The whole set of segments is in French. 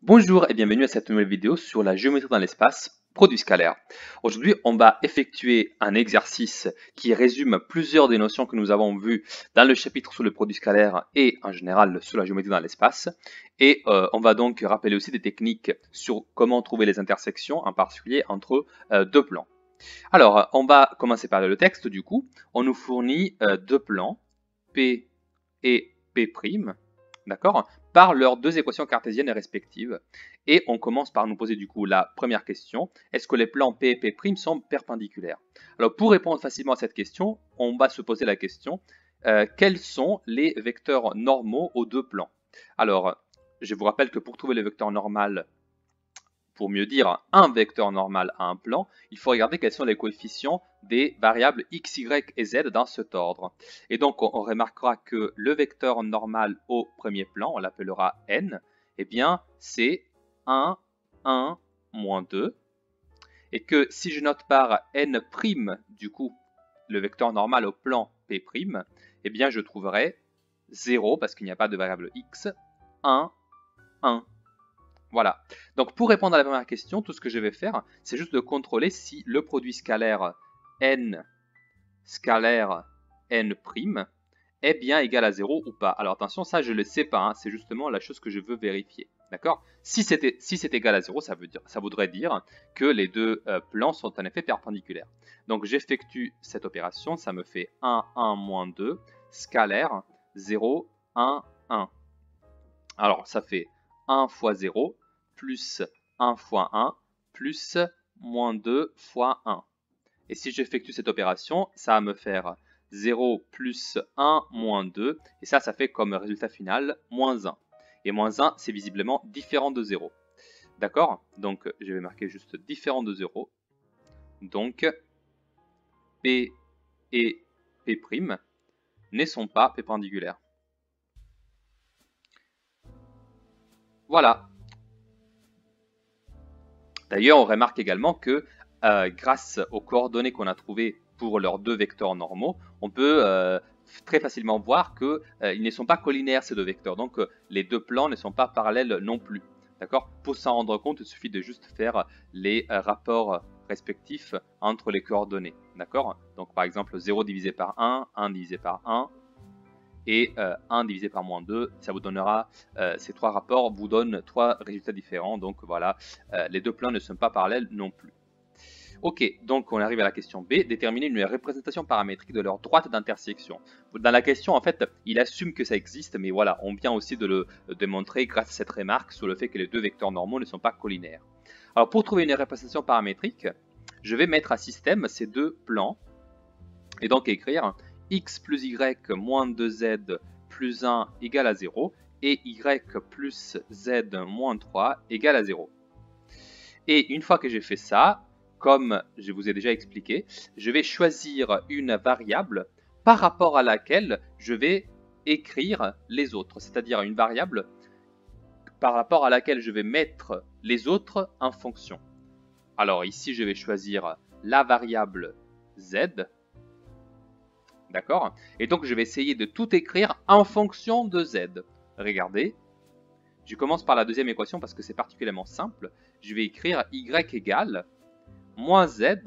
Bonjour et bienvenue à cette nouvelle vidéo sur la géométrie dans l'espace, produit scalaire. Aujourd'hui, on va effectuer un exercice qui résume plusieurs des notions que nous avons vues dans le chapitre sur le produit scalaire et en général sur la géométrie dans l'espace. Et on va donc rappeler aussi des techniques sur comment trouver les intersections, en particulier entre deux plans. Alors, on va commencer par le texte du coup. On nous fournit deux plans, P et P', d'accord, par leurs deux équations cartésiennes respectives. Et on commence par nous poser du coup la première question, est-ce que les plans P et P' sont perpendiculaires? Alors pour répondre facilement à cette question, on va se poser la question, quels sont les vecteurs normaux aux deux plans? Alors, je vous rappelle que pour trouver le vecteur normal, pour mieux dire un vecteur normal à un plan, il faut regarder quels sont les coefficients des variables x, y et z dans cet ordre. Et donc on remarquera que le vecteur normal au premier plan, on l'appellera n, eh bien c'est 1, 1, moins 2. Et que si je note par n', du coup, le vecteur normal au plan P', eh bien je trouverai 0 parce qu'il n'y a pas de variable x, 1, 1. Voilà. Donc pour répondre à la première question, tout ce que je vais faire, c'est juste de contrôler si le produit scalaire n est bien égal à 0 ou pas. Alors attention, ça je ne le sais pas, hein, c'est justement la chose que je veux vérifier. D'accord? Si c'est égal à 0, ça voudrait dire que les deux plans sont en effet perpendiculaires. Donc j'effectue cette opération, ça me fait 1, 1, moins 2, scalaire 0, 1, 1. Alors ça fait 1 fois 0 plus 1 fois 1 plus moins 2 fois 1. Et si j'effectue cette opération, ça va me faire 0 plus 1 moins 2. Et ça fait comme résultat final moins 1. Et moins 1, c'est visiblement différent de 0. D'accord? Donc je vais marquer juste différent de 0. Donc P et P' ne sont pas perpendiculaires. Voilà. D'ailleurs, on remarque également que grâce aux coordonnées qu'on a trouvées pour leurs deux vecteurs normaux, on peut très facilement voir qu'ils ne sont pas collinaires ces deux vecteurs. Donc les deux plans ne sont pas parallèles non plus. D'accord? Pour s'en rendre compte, il suffit de juste faire les rapports respectifs entre les coordonnées. D'accord? Donc par exemple 0 divisé par 1, 1 divisé par 1, et 1 divisé par moins 2, ça vous donnera, ces trois rapports vous donnent trois résultats différents. Donc voilà, les deux plans ne sont pas parallèles non plus. Ok, donc on arrive à la question B, déterminer une représentation paramétrique de leur droite d'intersection. Dans la question, en fait, il assume que ça existe, mais voilà, on vient aussi de le démontrer grâce à cette remarque sur le fait que les deux vecteurs normaux ne sont pas collinaires. Alors pour trouver une représentation paramétrique, je vais mettre à système ces deux plans, et donc écrire x plus y moins 2z plus 1 égale à 0 et y plus z moins 3 égale à 0. Et une fois que j'ai fait ça, comme je vous ai déjà expliqué, je vais choisir une variable par rapport à laquelle je vais écrire les autres, c'est-à-dire une variable par rapport à laquelle je vais mettre les autres en fonction. Alors ici, je vais choisir la variable z. D'accord? Et donc, je vais essayer de tout écrire en fonction de z. Regardez. Je commence par la deuxième équation parce que c'est particulièrement simple. Je vais écrire y égale moins z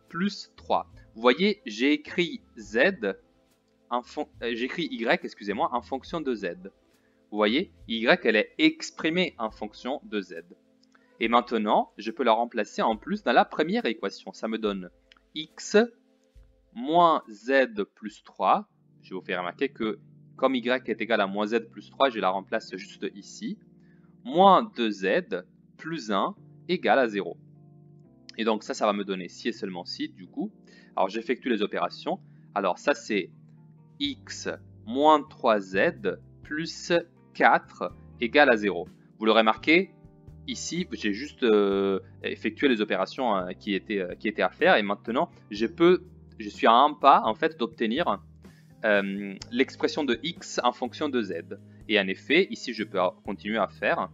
plus 3. Vous voyez, j'ai écrit y, excusez-moi, en fonction de z. Vous voyez, y, elle est exprimée en fonction de z. Et maintenant, je peux la remplacer en plus dans la première équation. Ça me donne x moins z plus 3, je vais vous faire remarquer que comme y est égal à moins z plus 3, je la remplace juste ici, moins 2z plus 1 égale à 0. Et donc ça va me donner si et seulement si, du coup. Alors j'effectue les opérations. Alors ça c'est x moins 3z plus 4 égale à 0. Vous l'aurez remarqué, ici j'ai juste effectué les opérations qui étaient à faire, et maintenant je suis à un pas en fait d'obtenir l'expression de x en fonction de z. Et en effet, ici je peux continuer à faire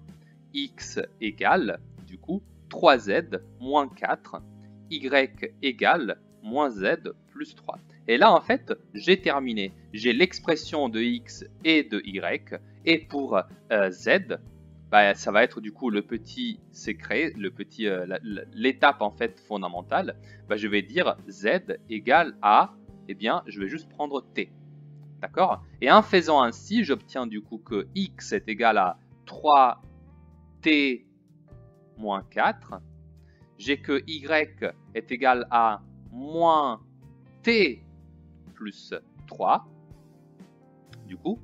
x égale du coup 3z moins 4, y égale moins z plus 3. Et là en fait j'ai terminé. J'ai l'expression de x et de y, et pour z bah, ça va être du coup le petit secret, l'étape en fait fondamentale. Bah, je vais dire z égale à, eh bien, je vais juste prendre t. D'accord? Et en faisant ainsi, j'obtiens du coup que x est égal à 3t moins 4. J'ai que y est égal à moins t plus 3, du coup.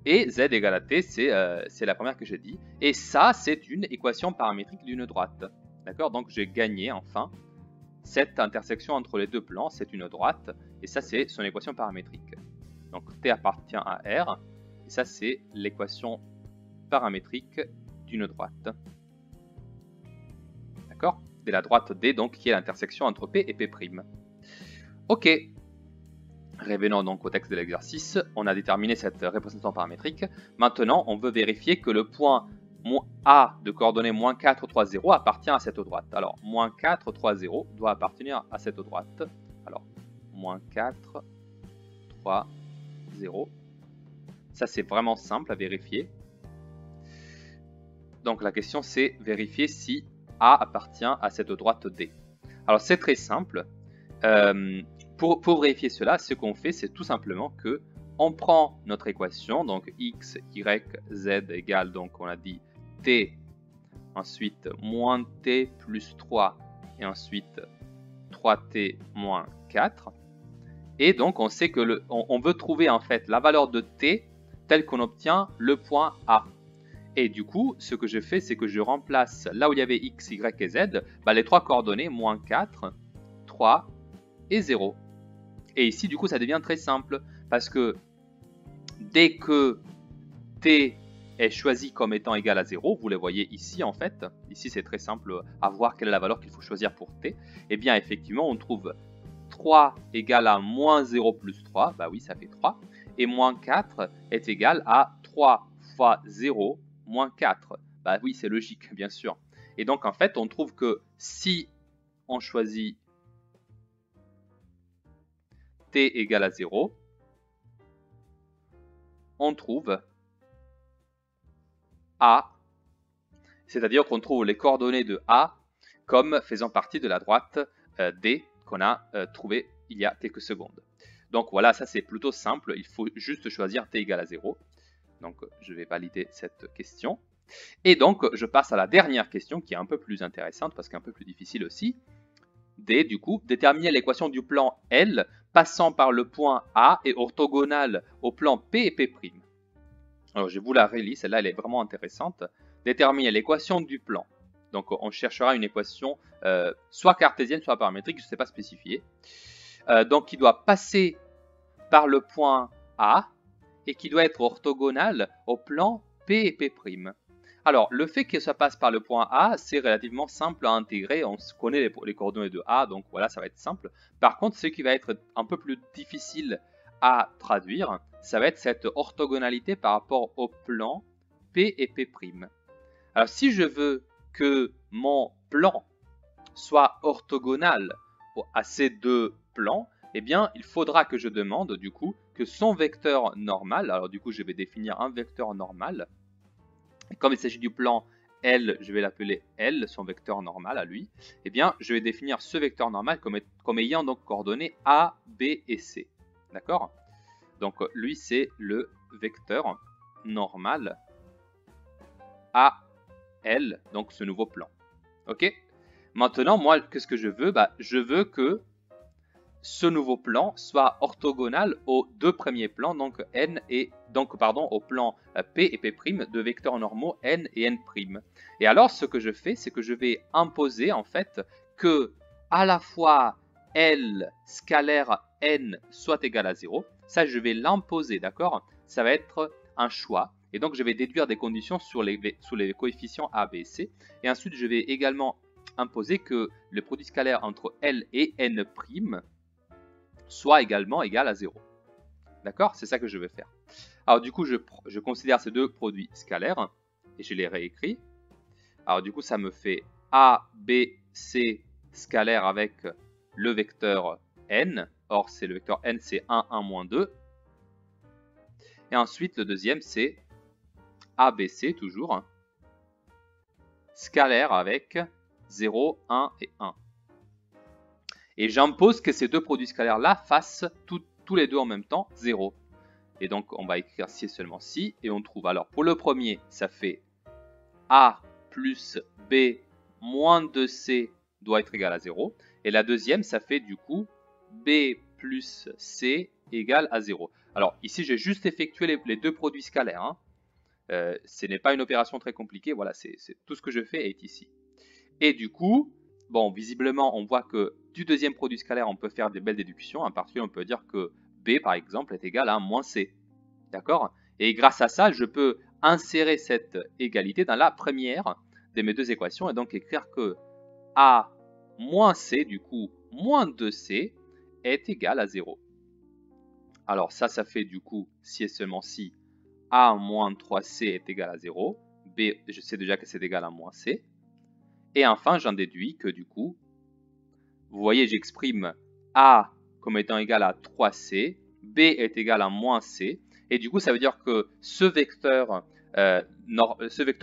Et z égale à t, c'est la première que j'ai dit. Et ça, c'est une équation paramétrique d'une droite. D'accord? Donc j'ai gagné enfin cette intersection entre les deux plans, c'est une droite. Et ça, c'est son équation paramétrique. Donc t appartient à R. Et ça, c'est l'équation paramétrique d'une droite. D'accord? C'est la droite D, donc, qui est l'intersection entre P et P'. Ok. Revenons donc au texte de l'exercice. On a déterminé cette représentation paramétrique. Maintenant, on veut vérifier que le point A de coordonnées moins 4, 3, 0 appartient à cette droite. Alors, moins 4, 3, 0 doit appartenir à cette droite. Alors, moins 4, 3, 0. Ça, c'est vraiment simple à vérifier. Donc, la question, c'est vérifier si A appartient à cette droite D. Alors, c'est très simple. Pour vérifier cela, ce qu'on fait, c'est tout simplement que on prend notre équation, donc x, y, z égale, donc on a dit t, ensuite moins t plus 3, et ensuite 3t moins 4. Et donc on sait que on veut trouver en fait la valeur de t telle qu'on obtient le point A. Et du coup, ce que je fais, c'est que je remplace là où il y avait x, y et z, bah, les trois coordonnées, moins 4, 3 et 0. Et ici, du coup, ça devient très simple parce que dès que t est choisi comme étant égal à 0, vous le voyez ici en fait, ici c'est très simple à voir quelle est la valeur qu'il faut choisir pour t, et eh bien effectivement on trouve 3 égale à moins 0 plus 3, bah oui ça fait 3, et moins 4 est égal à 3 fois 0 moins 4, bah oui c'est logique bien sûr. Et donc en fait on trouve que si on choisit t égale à 0, on trouve A, c'est-à-dire qu'on trouve les coordonnées de A comme faisant partie de la droite D qu'on a trouvé il y a quelques secondes. Donc voilà, ça c'est plutôt simple, il faut juste choisir t égale à 0. Donc je vais valider cette question. Et donc je passe à la dernière question qui est un peu plus intéressante parce qu'un peu plus difficile aussi. D, du coup, déterminer l'équation du plan L passant par le point A et orthogonale au plan P et P'. Alors je vous la relis, celle-là elle est vraiment intéressante. Déterminer l'équation du plan. Donc on cherchera une équation soit cartésienne, soit paramétrique, je ne sais pas spécifier. Donc qui doit passer par le point A et qui doit être orthogonale au plan P et P'. Alors, le fait que ça passe par le point A, c'est relativement simple à intégrer. On connaît les coordonnées de A, donc voilà, ça va être simple. Par contre, ce qui va être un peu plus difficile à traduire, ça va être cette orthogonalité par rapport au plan P et P'. Alors, si je veux que mon plan soit orthogonal à ces deux plans, eh bien, il faudra que je demande, du coup, que son vecteur normal, alors du coup, je vais définir un vecteur normal. Comme il s'agit du plan L, je vais l'appeler L, son vecteur normal à lui. Eh bien, je vais définir ce vecteur normal comme ayant donc coordonnées A, B et C. D'accord? Donc, lui, c'est le vecteur normal AL, donc ce nouveau plan. Ok? Maintenant, moi, qu'est-ce que je veux? Bah, je veux que ce nouveau plan soit orthogonal aux deux premiers plans, donc n et au plan P et P' de vecteurs normaux n et n'. Et alors ce que je fais, c'est que je vais imposer en fait que à la fois L scalaire n soit égal à 0. Ça je vais l'imposer, d'accord? Ça va être un choix. Et donc je vais déduire des conditions sur les coefficients A, B et C. Et ensuite je vais également imposer que le produit scalaire entre L et n' soit également égal à 0. D'accord? C'est ça que je vais faire. Alors du coup, je considère ces deux produits scalaires et je les réécris. Alors du coup, ça me fait A, B, C scalaire avec le vecteur n. Or, c'est le vecteur n, c'est 1, 1, moins 2. Et ensuite, le deuxième, c'est ABC toujours, scalaire avec 0, 1 et 1. Et j'impose que ces deux produits scalaires-là fassent tous les deux en même temps 0. Et donc, on va écrire si et seulement si, et on trouve. Alors, pour le premier, ça fait A plus B moins 2C doit être égal à 0. Et la deuxième, ça fait du coup B plus C égale à 0. Alors, ici, j'ai juste effectué les deux produits scalaires. Hein. Ce n'est pas une opération très compliquée. Voilà, c'est tout ce que je fais est ici. Et du coup, bon, visiblement, on voit que du deuxième produit scalaire, on peut faire des belles déductions. En particulier, on peut dire que B, par exemple, est égal à moins C. D'accord? Et grâce à ça, je peux insérer cette égalité dans la première de mes deux équations et donc écrire que A moins C, du coup, moins 2C est égal à 0. Alors ça fait du coup, si et seulement si A moins 3C est égal à 0, B, je sais déjà que c'est égal à moins C. Et enfin, j'en déduis que du coup, vous voyez, j'exprime A comme étant égal à 3C, B est égal à moins C, et du coup, ça veut dire que ce vecteur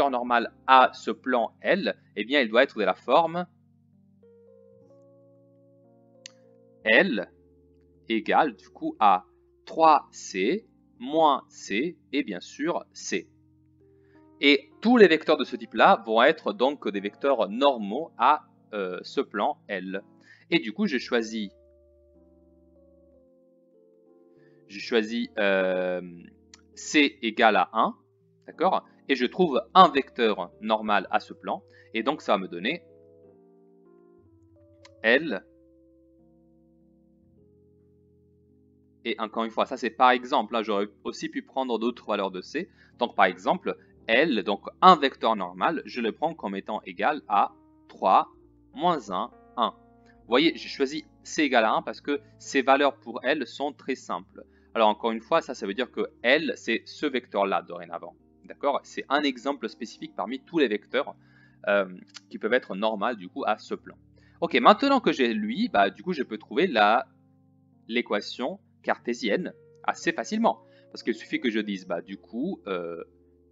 normal A, ce plan L, eh bien, il doit être de la forme L égale du coup à 3C moins C et bien sûr C. Et tous les vecteurs de ce type-là vont être donc des vecteurs normaux à ce plan L. Et du coup, j'ai choisi C égale à 1, d'accord? Et je trouve un vecteur normal à ce plan. Et donc, ça va me donner L. Et encore une fois, ça c'est par exemple, là j'aurais aussi pu prendre d'autres valeurs de C. Donc par exemple, L, donc un vecteur normal, je le prends comme étant égal à 3, moins 1, 1. Vous voyez, j'ai choisi C égale à 1 parce que ces valeurs pour L sont très simples. Alors encore une fois, ça veut dire que L, c'est ce vecteur-là dorénavant. D'accord? C'est un exemple spécifique parmi tous les vecteurs qui peuvent être normaux du coup à ce plan. Ok, maintenant que j'ai lui, bah, du coup je peux trouver l'équation cartésienne assez facilement. Parce qu'il suffit que je dise, bah, du coup,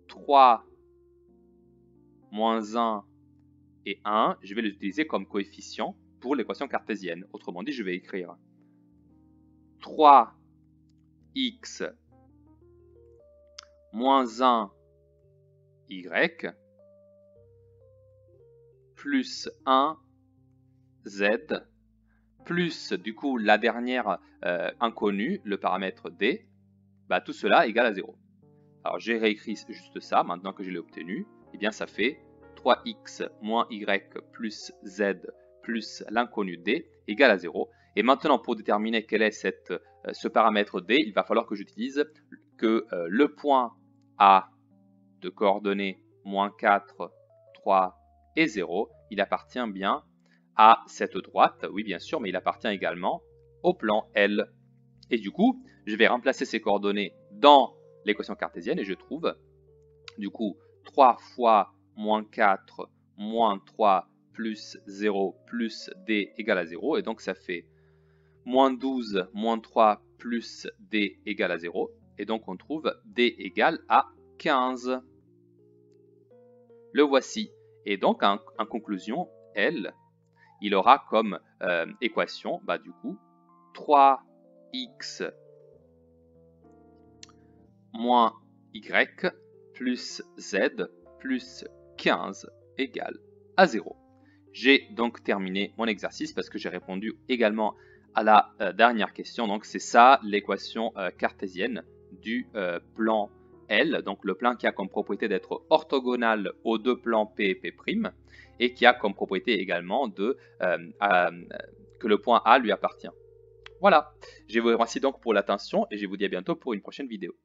3 moins 1 et 1, je vais les utiliser comme coefficient pour l'équation cartésienne. Autrement dit, je vais écrire 3x moins 1y plus 1z plus du coup la dernière inconnue, le paramètre d, bah, tout cela égale à 0. Alors j'ai réécrit juste ça, maintenant que je l'ai obtenu, eh bien ça fait 3x moins y plus z plus l'inconnu d égale à 0. Et maintenant pour déterminer quel est ce paramètre d, il va falloir que j'utilise que le point A de coordonnées moins 4, 3 et 0, il appartient bien à cette droite, oui bien sûr, mais il appartient également au plan L. Et du coup, je vais remplacer ces coordonnées dans l'équation cartésienne et je trouve du coup 3 fois moins 4 moins 3 plus 0 plus d égale à 0. Et donc ça fait moins 12 moins 3 plus d égale à 0. Et donc on trouve d égale à 15. Le voici. Et donc en conclusion, L, il aura comme équation, bah, du coup, 3x moins y plus z plus 15 égale à 0. J'ai donc terminé mon exercice parce que j'ai répondu également à la dernière question. Donc c'est ça l'équation cartésienne du plan L, donc le plan qui a comme propriété d'être orthogonal aux deux plans P et P', et qui a comme propriété également que le point A lui appartient. Voilà, je vous remercie donc pour l'attention et je vous dis à bientôt pour une prochaine vidéo.